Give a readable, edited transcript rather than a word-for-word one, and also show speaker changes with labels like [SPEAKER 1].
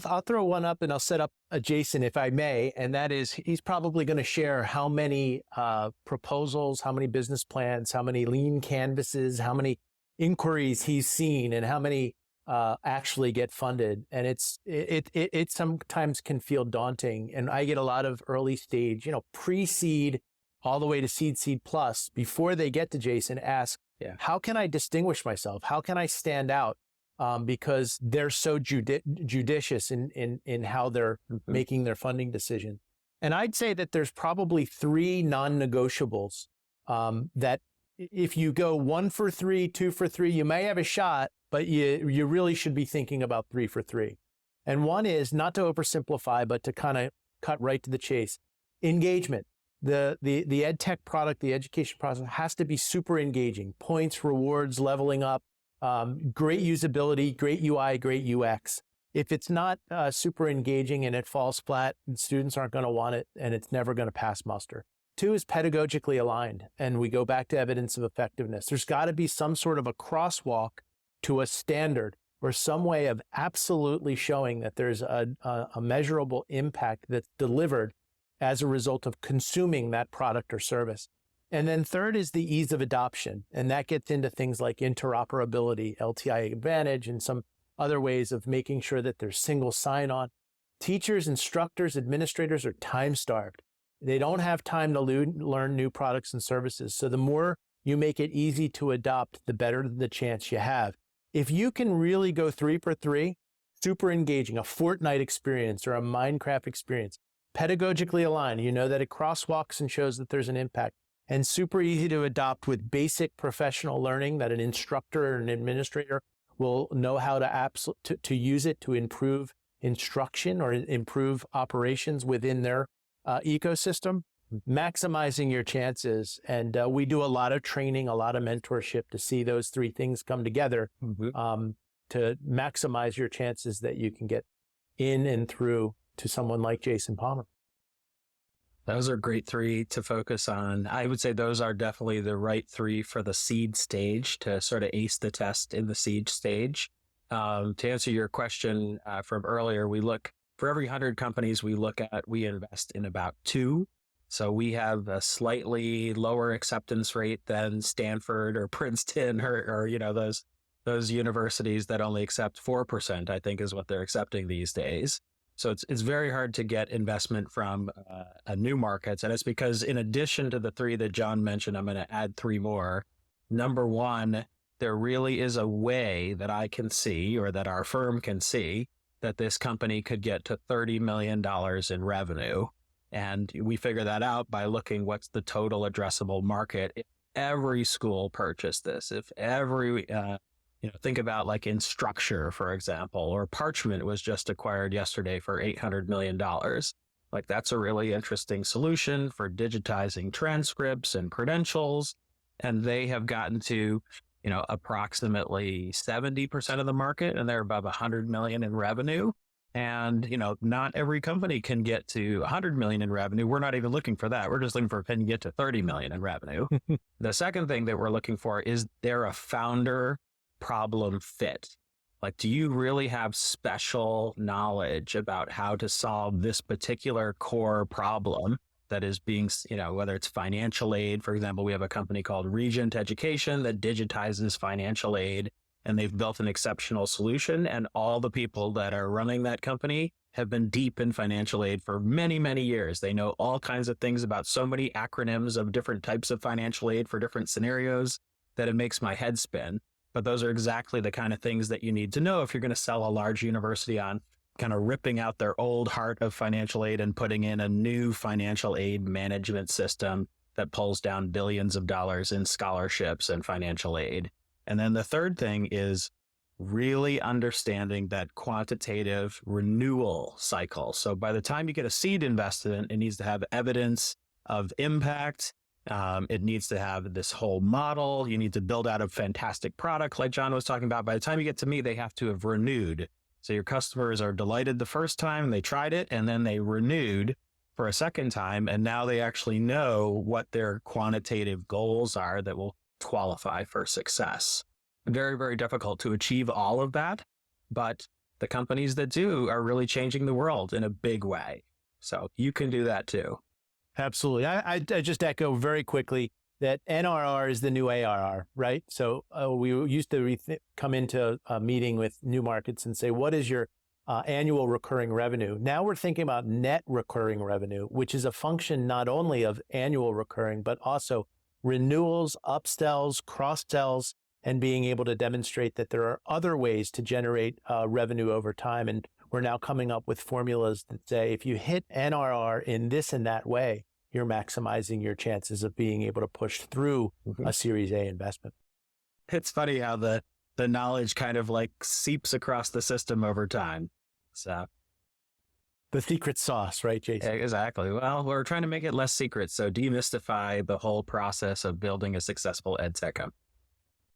[SPEAKER 1] I'll throw one up and I'll set up Jason, if I may. And that is, he's probably going to share how many proposals, how many business plans, how many lean canvases, how many inquiries he's seen, and how many actually get funded. And it sometimes can feel daunting. And I get a lot of early stage, pre-seed all the way to seed plus, before they get to Jason, ask, how can I distinguish myself? How can I stand out? Because they're so judicious in how they're making their funding decision. And I'd say that there's probably 3 non-negotiables that if you go 1 for 3, 2 for 3, you may have a shot, but you really should be thinking about 3 for 3. And one is, not to oversimplify, but to kind of cut right to the chase, engagement. The EdTech product, the education process, has to be super engaging. Points, rewards, leveling up. Great usability, great UI, great UX. If it's not super engaging and it falls flat, students aren't going to want it, and it's never going to pass muster. 2 is pedagogically aligned, and we go back to evidence of effectiveness. There's got to be some sort of a crosswalk to a standard, or some way of absolutely showing that there's a measurable impact that's delivered as a result of consuming that product or service. And then 3rd is the ease of adoption. And that gets into things like interoperability, LTI Advantage, and some other ways of making sure that there's single sign-on. Teachers, instructors, administrators are time-starved. They don't have time to learn new products and services. So the more you make it easy to adopt, the better the chance you have. If you can really go 3 for 3, super engaging, a Fortnite experience or a Minecraft experience, pedagogically aligned, you know that it crosswalks and shows that there's an impact, and super easy to adopt with basic professional learning that an instructor or an administrator will know how to use it to improve instruction or improve operations within their ecosystem, maximizing your chances. And we do a lot of training, a lot of mentorship to see those 3 things come together to maximize your chances that you can get in and through to someone like Jason Palmer.
[SPEAKER 2] Those are great 3 to focus on. I would say those are definitely the right 3 for the seed stage, to sort of ace the test in the seed stage. To answer your question from earlier, for every 100 companies we invest in about 2. So we have a slightly lower acceptance rate than Stanford or Princeton or those universities that only accept 4%, I think is what they're accepting these days. So it's very hard to get investment from new markets. And it's because, in addition to the 3 that John mentioned, I'm going to add 3 more. Number 1, there really is a way that I can see, or that our firm can see, that this company could get to $30 million in revenue. And we figure that out by looking what's the total addressable market. If every school purchased this, if every think about like Instructure, for example, or Parchment was just acquired yesterday for $800 million. Like, that's a really interesting solution for digitizing transcripts and credentials. And they have gotten to, approximately 70% of the market, and they're above 100 million in revenue. And, not every company can get to 100 million in revenue. We're not even looking for that. We're just looking for can get to 30 million in revenue. The second thing that we're looking for is, they're a founder problem fit. Like, do you really have special knowledge about how to solve this particular core problem that is being, whether it's financial aid, for example, we have a company called Regent Education that digitizes financial aid, and they've built an exceptional solution. And all the people that are running that company have been deep in financial aid for many, many years. They know all kinds of things about so many acronyms of different types of financial aid for different scenarios that it makes my head spin. But those are exactly the kind of things that you need to know if you're going to sell a large university on kind of ripping out their old heart of financial aid and putting in a new financial aid management system that pulls down billions of dollars in scholarships and financial aid. And then the third thing is really understanding that quantitative renewal cycle. So by the time you get a seed investment, it needs to have evidence of impact. It needs to have this whole model. You need to build out a fantastic product like John was talking about. By the time you get to me, they have to have renewed. So your customers are delighted the first time they tried it, and then they renewed for a second time. And now they actually know what their quantitative goals are that will qualify for success. Very, very difficult to achieve all of that. But the companies that do are really changing the world in a big way. So you can do that too.
[SPEAKER 1] Absolutely. I just echo very quickly that NRR is the new ARR, right? So we used to come into a meeting with new markets and say, what is your annual recurring revenue? Now we're thinking about net recurring revenue, which is a function not only of annual recurring, but also renewals, upsells, cross-sells, and being able to demonstrate that there are other ways to generate revenue over time. And we're now coming up with formulas that say, if you hit NRR in this and that way, you're maximizing your chances of being able to push through a Series A investment.
[SPEAKER 2] It's funny how the knowledge kind of like seeps across the system over time. So
[SPEAKER 1] the secret sauce, right, Jason?
[SPEAKER 2] Exactly. Well, we're trying to make it less secret. So demystify the whole process of building a successful EdTech company.